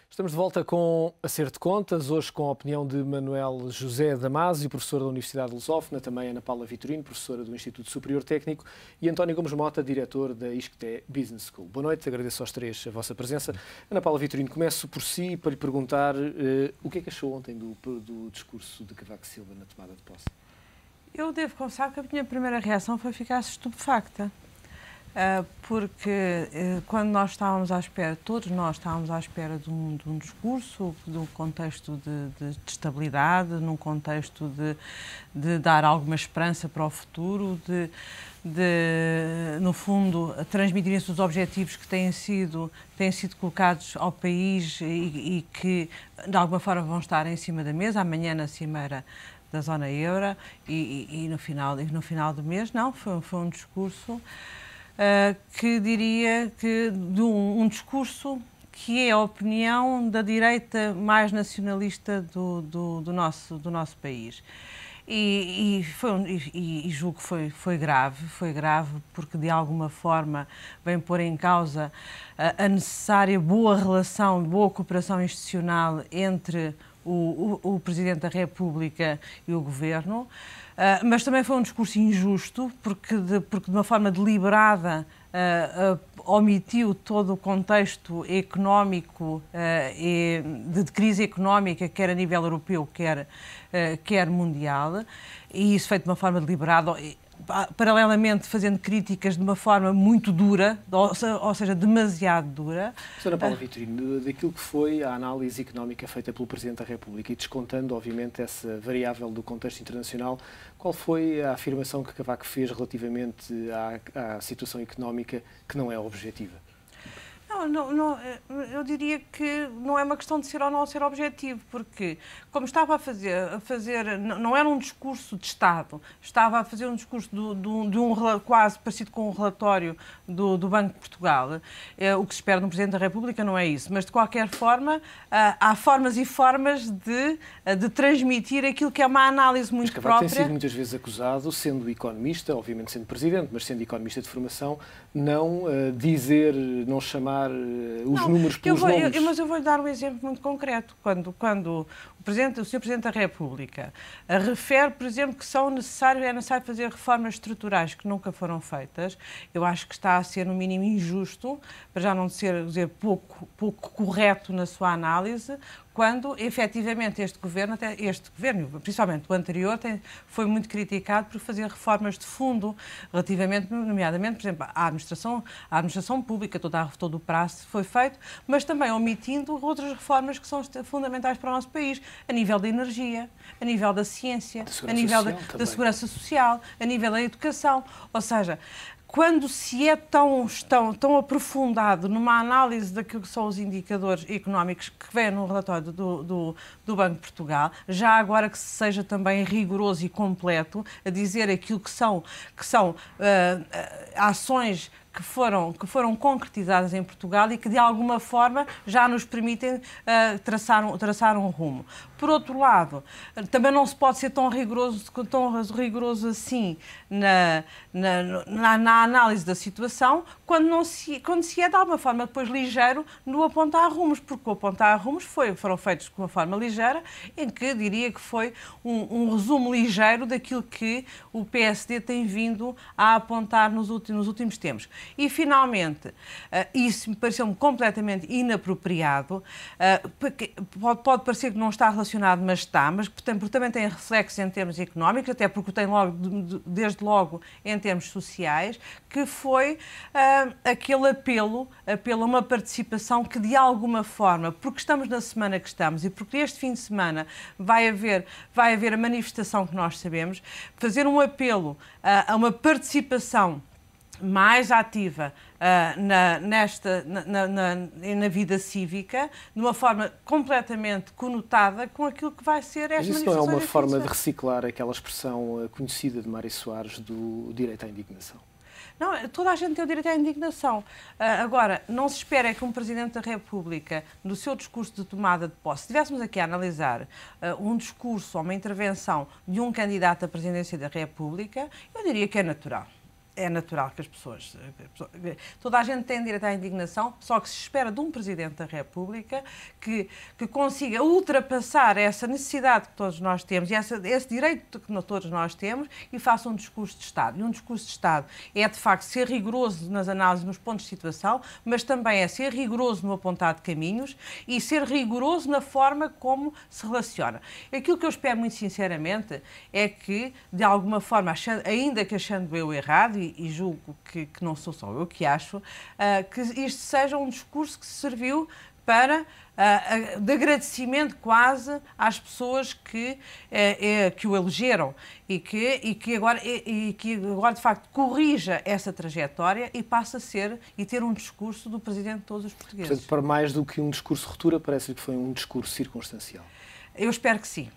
Estamos de volta com Acerto de Contas, hoje com a opinião de Manuel José Damasio, professor da Universidade de Lusófona, também Ana Paula Vitorino, professora do Instituto Superior Técnico, e António Gomes Mota, diretor da ISCTE Business School. Boa noite, agradeço aos três a vossa presença. Ana Paula Vitorino, começo por si para lhe perguntar o que é que achou ontem do discurso de Cavaco Silva na tomada de posse? Eu devo confessar que a minha primeira reação foi ficar estupefacta. Porque quando nós estávamos à espera, todos nós estávamos à espera de um discurso, de um contexto de estabilidade, num contexto de dar alguma esperança para o futuro, no fundo, transmitirem-se os objetivos que têm sido colocados ao país e que, de alguma forma, vão estar em cima da mesa, amanhã na Cimeira da Zona Euro e no final do mês. Não, foi um discurso... que diria que de um discurso que é a opinião da direita mais nacionalista do nosso país. E julgo que foi grave porque de alguma forma vem pôr em causa a necessária boa relação, boa cooperação institucional entre o Presidente da República e o Governo. Mas também foi um discurso injusto, porque de uma forma deliberada omitiu todo o contexto económico e de crise económica, quer a nível europeu, quer mundial, e isso feito de uma forma deliberada, paralelamente fazendo críticas de uma forma muito dura, ou seja, demasiado dura. Sra. Paula Vitorino, daquilo que foi a análise económica feita pelo Presidente da República e descontando, obviamente, essa variável do contexto internacional, qual foi a afirmação que Cavaco fez relativamente à situação económica que não é objetiva? Não, eu diria que não é uma questão de ser ou não ser objetivo, porque, como estava a fazer não era um discurso de Estado, estava a fazer um discurso quase parecido com um relatório do Banco de Portugal. O que se espera de um Presidente da República não é isso, mas, de qualquer forma, há formas e formas de transmitir aquilo que é uma análise muito própria. Cavaco tem sido muitas vezes acusado, sendo economista, obviamente sendo Presidente, mas sendo economista de formação, não chamar os números pelos nomes. Mas eu vou-lhe dar um exemplo muito concreto. Quando o Sr. Presidente da República refere, por exemplo, que é necessário fazer reformas estruturais que nunca foram feitas, eu acho que está a ser, no mínimo, injusto, para já não dizer pouco correto na sua análise, quando, efetivamente, este governo, principalmente o anterior, foi muito criticado por fazer reformas de fundo, relativamente, nomeadamente, por exemplo, à administração pública, todo o prazo foi feito, mas também omitindo outras reformas que são fundamentais para o nosso país, a nível da energia, a nível da ciência, a nível da segurança social, a nível da educação, ou seja, quando se é tão aprofundado numa análise daquilo que são os indicadores económicos que vêm no relatório do Banco de Portugal, já agora que se seja também rigoroso e completo a dizer aquilo que são ações que foram concretizadas em Portugal e que, de alguma forma, já nos permitem traçar um rumo. Por outro lado, também não se pode ser tão rigoroso assim na análise da situação, quando se é, de alguma forma, depois ligeiro no apontar rumos, porque o apontar rumos foram feitos de uma forma ligeira, em que diria que foi um resumo ligeiro daquilo que o PSD tem vindo a apontar nos últimos tempos. E, finalmente, isso me pareceu-me completamente inapropriado, pode parecer que não está relacionado, mas está, porque também tem reflexos em termos económicos, até porque tem desde logo em termos sociais, que foi aquele apelo a uma participação que, de alguma forma, porque estamos na semana que estamos e porque este fim de semana vai haver a manifestação que nós sabemos, fazer um apelo a uma participação mais ativa na vida cívica, de uma forma completamente conotada com aquilo que vai ser esta manifestação. Mas isso não é uma forma de reciclar aquela expressão conhecida de Mário Soares do direito à indignação? Não, toda a gente tem o direito à indignação. Agora, não se espera que um Presidente da República, no seu discurso de tomada de posse, se estivéssemos aqui a analisar um discurso ou uma intervenção de um candidato à presidência da República, eu diria que é natural. é natural que as pessoas... Toda a gente tem direito à indignação, só que se espera de um Presidente da República que consiga ultrapassar essa necessidade que todos nós temos e esse direito que todos nós temos e faça um discurso de Estado. E um discurso de Estado é, de facto, ser rigoroso nas análises, nos pontos de situação, mas também é ser rigoroso no apontar de caminhos e ser rigoroso na forma como se relaciona. Aquilo que eu espero muito sinceramente é que, de alguma forma, ainda que achando eu errado, e julgo que não sou só eu que acho, que isto seja um discurso que serviu para de agradecimento quase às pessoas que o elegeram e que agora de facto corrija essa trajetória e passa a ser e ter um discurso do Presidente de todos os portugueses. Portanto, para mais do que um discurso de ruptura, parece que foi um discurso circunstancial. Eu espero que sim.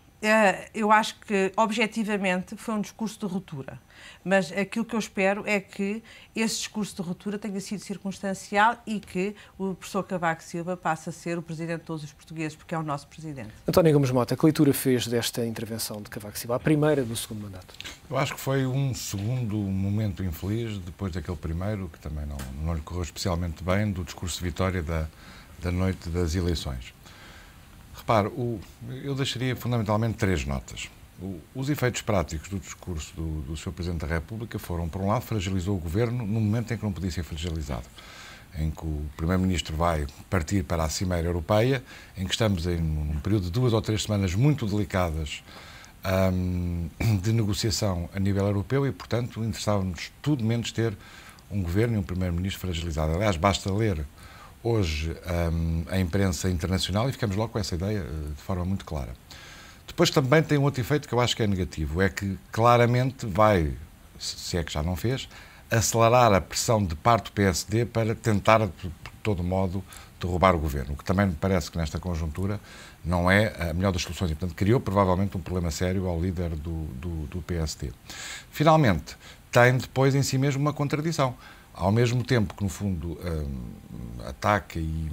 Eu acho que, objetivamente, foi um discurso de ruptura. Mas aquilo que eu espero é que esse discurso de ruptura tenha sido circunstancial e que o professor Cavaco Silva passe a ser o Presidente de todos os portugueses, porque é o nosso Presidente. António Gomes Mota, que leitura fez desta intervenção de Cavaco Silva, a primeira do segundo mandato? Eu acho que foi um segundo momento infeliz, depois daquele primeiro, que também não lhe correu especialmente bem, do discurso de vitória da noite das eleições. Repare, eu deixaria fundamentalmente 3 notas. Os efeitos práticos do discurso do Sr. Presidente da República foram, por um lado, fragilizou o Governo no momento em que não podia ser fragilizado, em que o Primeiro-Ministro vai partir para a Cimeira Europeia, em que estamos em um período de 2 ou 3 semanas muito delicadas de negociação a nível europeu e, portanto, interessava-nos tudo menos ter um Governo e um Primeiro-Ministro fragilizado. Aliás, basta ler hoje a imprensa internacional e ficamos logo com essa ideia de forma muito clara. Depois também tem um outro efeito que eu acho que é negativo, é que claramente vai, se é que já não fez, acelerar a pressão de parte do PSD para tentar, de todo modo, derrubar o Governo, o que também me parece que nesta conjuntura não é a melhor das soluções e, portanto, criou provavelmente um problema sério ao líder do PSD. Finalmente, tem depois em si mesmo uma contradição. Ao mesmo tempo que, no fundo, ataca e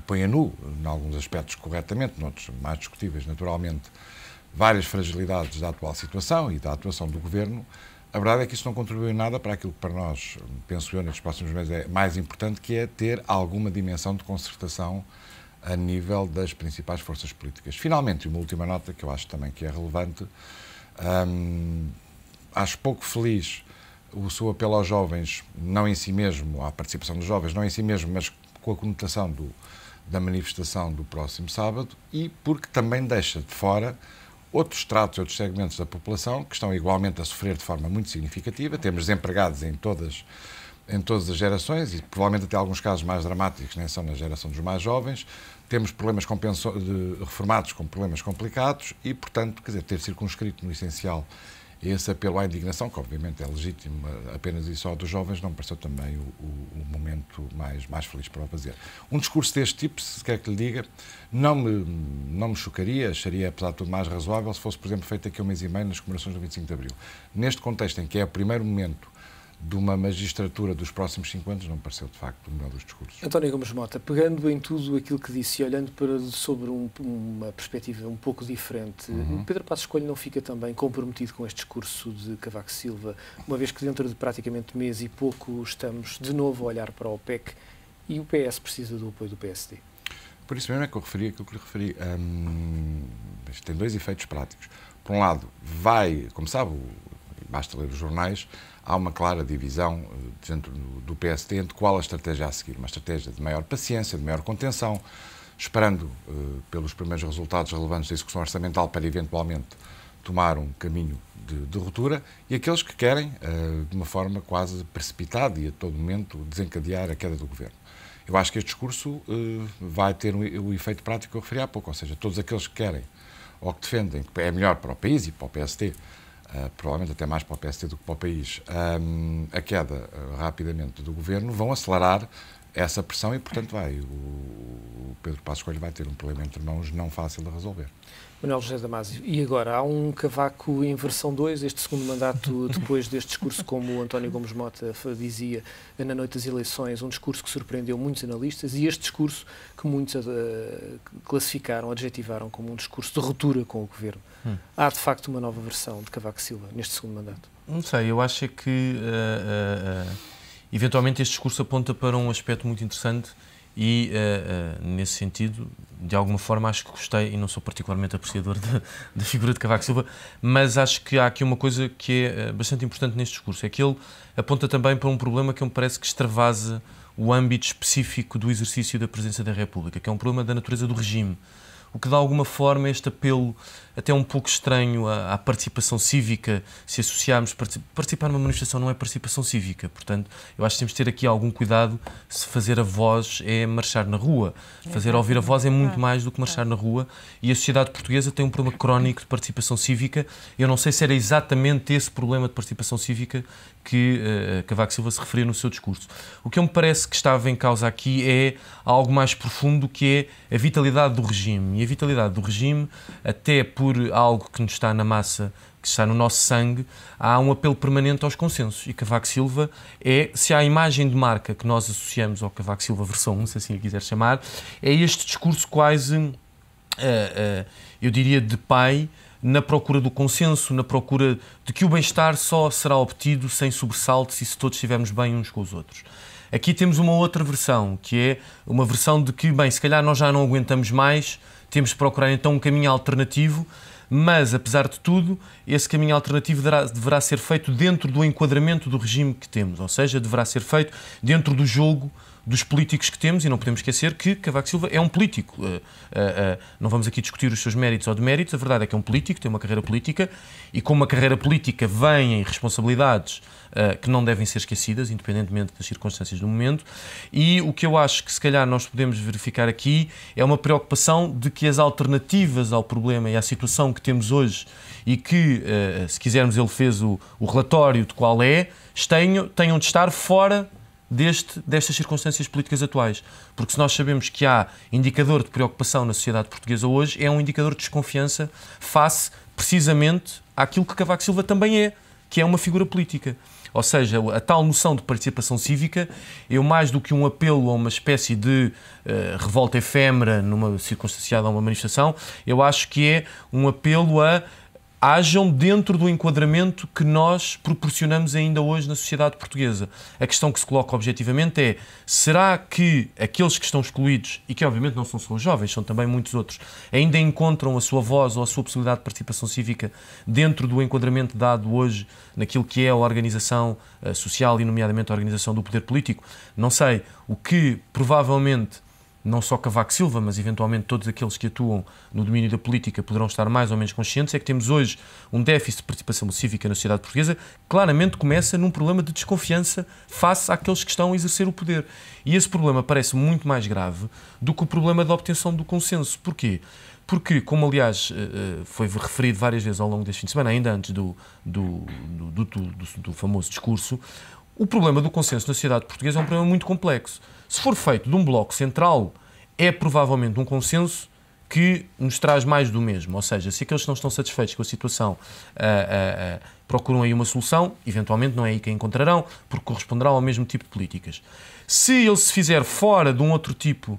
põe a nu, em alguns aspectos corretamente, noutros mais discutíveis, naturalmente, várias fragilidades da atual situação e da atuação do Governo, a verdade é que isso não contribui em nada para aquilo que para nós, penso eu, nestes próximos meses é mais importante, que é ter alguma dimensão de concertação a nível das principais forças políticas. Finalmente, uma última nota que eu acho também que é relevante, acho pouco feliz o seu apelo aos jovens, não em si mesmo, à participação dos jovens, não em si mesmo, mas com a conotação da manifestação do próximo sábado e porque também deixa de fora outros estratos, outros segmentos da população que estão igualmente a sofrer de forma muito significativa. Temos desempregados em todas as gerações e provavelmente até alguns casos mais dramáticos nem são na geração dos mais jovens. Temos problemas reformados com problemas complicados e, portanto, quer dizer, ter circunscrito no essencial esse apelo à indignação, que obviamente é legítimo apenas e só dos jovens, não me pareceu também o momento mais feliz para o fazer. Um discurso deste tipo, se quer que lhe diga, não me chocaria, acharia, apesar de tudo, mais razoável se fosse, por exemplo, feito aqui 1 mês e meio nas comemorações do 25 de Abril. Neste contexto em que é o primeiro momento de uma magistratura dos próximos 5 anos, não me pareceu, de facto, o melhor dos discursos. António Gomes Mota, pegando em tudo aquilo que disse e olhando sobre uma perspectiva um pouco diferente, Pedro Passos Coelho não fica também comprometido com este discurso de Cavaco Silva, uma vez que dentro de praticamente mês e pouco estamos de novo a olhar para o PEC e o PS precisa do apoio do PSD? Por isso mesmo é que eu referi aquilo que lhe referi. Isto tem 2 efeitos práticos. Por um lado, como sabe, basta ler os jornais, há uma clara divisão dentro do PSD entre qual a estratégia a seguir. Uma estratégia de maior paciência, de maior contenção, esperando pelos primeiros resultados relevantes da execução orçamental para eventualmente tomar um caminho de ruptura, e aqueles que querem, de uma forma quase precipitada e a todo momento, desencadear a queda do Governo. Eu acho que este discurso vai ter o efeito prático que eu referi há pouco, ou seja, todos aqueles que querem ou que defendem que é melhor para o país e para o PSD, provavelmente até mais para o PSD do que para o país, a queda rapidamente do Governo, vão acelerar essa pressão e, portanto, o Pedro Passos Coelho vai ter um problema entre mãos não fácil de resolver. Manuel José Damasio, e agora, há um Cavaco em versão 2, este segundo mandato depois deste discurso, como o António Gomes Mota dizia na noite das eleições, um discurso que surpreendeu muitos analistas, e este discurso que muitos classificaram, adjetivaram como um discurso de ruptura com o governo. Há, de facto, uma nova versão de Cavaco Silva neste segundo mandato? Não sei, eu acho que eventualmente este discurso aponta para um aspecto muito interessante e, nesse sentido, de alguma forma acho que gostei, e não sou particularmente apreciador da figura de Cavaco Silva, mas acho que há aqui uma coisa que é bastante importante neste discurso, é que ele aponta também para um problema que me parece que extravasa o âmbito específico do exercício da presença da República, que é um problema da natureza do regime. O que, de alguma forma, este apelo até um pouco estranho à participação cívica, se associarmos, participar numa manifestação não é participação cívica, portanto, eu acho que temos de ter aqui algum cuidado se fazer a voz é marchar na rua. Fazer ouvir a voz é muito mais do que marchar na rua, e a sociedade portuguesa tem um problema crónico de participação cívica. Eu não sei se era exatamente esse problema de participação cívica que Cavaco Silva se referia no seu discurso. O que me parece que estava em causa aqui é algo mais profundo, que é a vitalidade do regime. E a vitalidade do regime, até por algo que nos está na massa, que está no nosso sangue, há um apelo permanente aos consensos. E Cavaco Silva se há a imagem de marca que nós associamos ao Cavaco Silva versão 1, se assim o quiser chamar, é este discurso quase, eu diria, de pai, na procura do consenso, na procura de que o bem-estar só será obtido sem sobressaltos e se todos estivermos bem uns com os outros. Aqui temos uma outra versão, que é uma versão de que, bem, se calhar nós já não aguentamos mais, temos de procurar então um caminho alternativo, mas, apesar de tudo, esse caminho alternativo deverá ser feito dentro do enquadramento do regime que temos, ou seja, deverá ser feito dentro do jogo dos políticos que temos, e não podemos esquecer que Cavaco Silva é um político. Não vamos aqui discutir os seus méritos ou deméritos, a verdade é que é um político, tem uma carreira política, e com uma carreira política vêm responsabilidades que não devem ser esquecidas, independentemente das circunstâncias do momento, e o que eu acho que se calhar nós podemos verificar aqui é uma preocupação de que as alternativas ao problema e à situação que temos hoje, e que, se quisermos, ele fez o relatório de qual tenham de estar fora destas circunstâncias políticas atuais. Porque se nós sabemos que há indicador de preocupação na sociedade portuguesa hoje, é um indicador de desconfiança face, precisamente, àquilo que Cavaco Silva também é, que é uma figura política. Ou seja, a tal noção de participação cívica, eu mais do que um apelo a uma espécie de revolta efêmera numa circunstanciada a uma manifestação, eu acho que é um apelo a hajam dentro do enquadramento que nós proporcionamos ainda hoje na sociedade portuguesa. A questão que se coloca objetivamente é: será que aqueles que estão excluídos, e que obviamente não são só os jovens, são também muitos outros, ainda encontram a sua voz ou a sua possibilidade de participação cívica dentro do enquadramento dado hoje naquilo que é a organização social e, nomeadamente, a organização do poder político? Não sei. O que provavelmente não só Cavaco Silva, mas eventualmente todos aqueles que atuam no domínio da política poderão estar mais ou menos conscientes, é que temos hoje um déficit de participação cívica na sociedade portuguesa, que claramente começa num problema de desconfiança face àqueles que estão a exercer o poder. E esse problema parece muito mais grave do que o problema da obtenção do consenso. Porquê? Porque, como aliás foi referido várias vezes ao longo deste fim de semana, ainda antes do famoso discurso, o problema do consenso na sociedade portuguesa é um problema muito complexo. Se for feito de um bloco central, é provavelmente um consenso que nos traz mais do mesmo. Ou seja, se aqueles que não estão satisfeitos com a situação procuram aí uma solução, eventualmente não é aí que a encontrarão, porque corresponderá ao mesmo tipo de políticas. Se ele se fizer fora de um outro tipo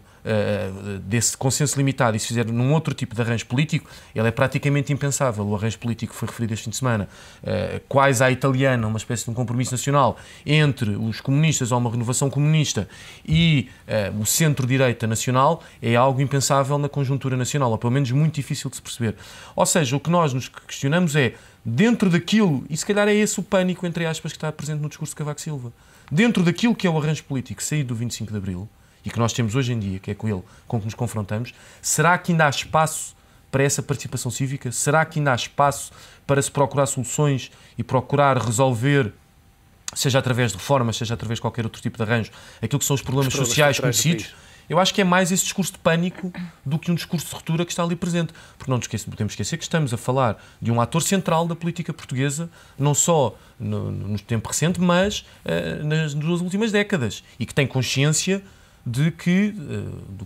desse consenso limitado e se fizer num outro tipo de arranjo político, ele é praticamente impensável. O arranjo político que foi referido este fim de semana, quase à italiana, uma espécie de um compromisso nacional entre os comunistas ou uma renovação comunista e o centro-direita nacional, é algo impensável na conjuntura nacional, ou pelo menos muito difícil de se perceber. Ou seja, o que nós nos questionamos é, dentro daquilo, e se calhar é esse o pânico, entre aspas, que está presente no discurso de Cavaco Silva, dentro daquilo que é o arranjo político saído do 25 de Abril, e que nós temos hoje em dia, que é com ele com que nos confrontamos, será que ainda há espaço para essa participação cívica? Será que ainda há espaço para se procurar soluções e procurar resolver, seja através de reformas, seja através de qualquer outro tipo de arranjo, aquilo que são os problemas sociais conhecidos? Eu acho que é mais esse discurso de pânico do que um discurso de ruptura que está ali presente. Porque não podemos esquecer que estamos a falar de um ator central da política portuguesa, não só no tempo recente, mas nas duas últimas décadas. E que tem consciência do que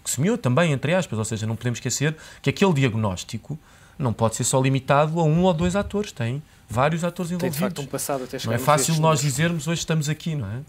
semeou também, entre aspas, ou seja, não podemos esquecer que aquele diagnóstico não pode ser só limitado a 1 ou 2 atores, tem vários atores envolvidos. Tem de facto um passado até chegar. Não é fácil nós dizermos hoje estamos aqui, não é?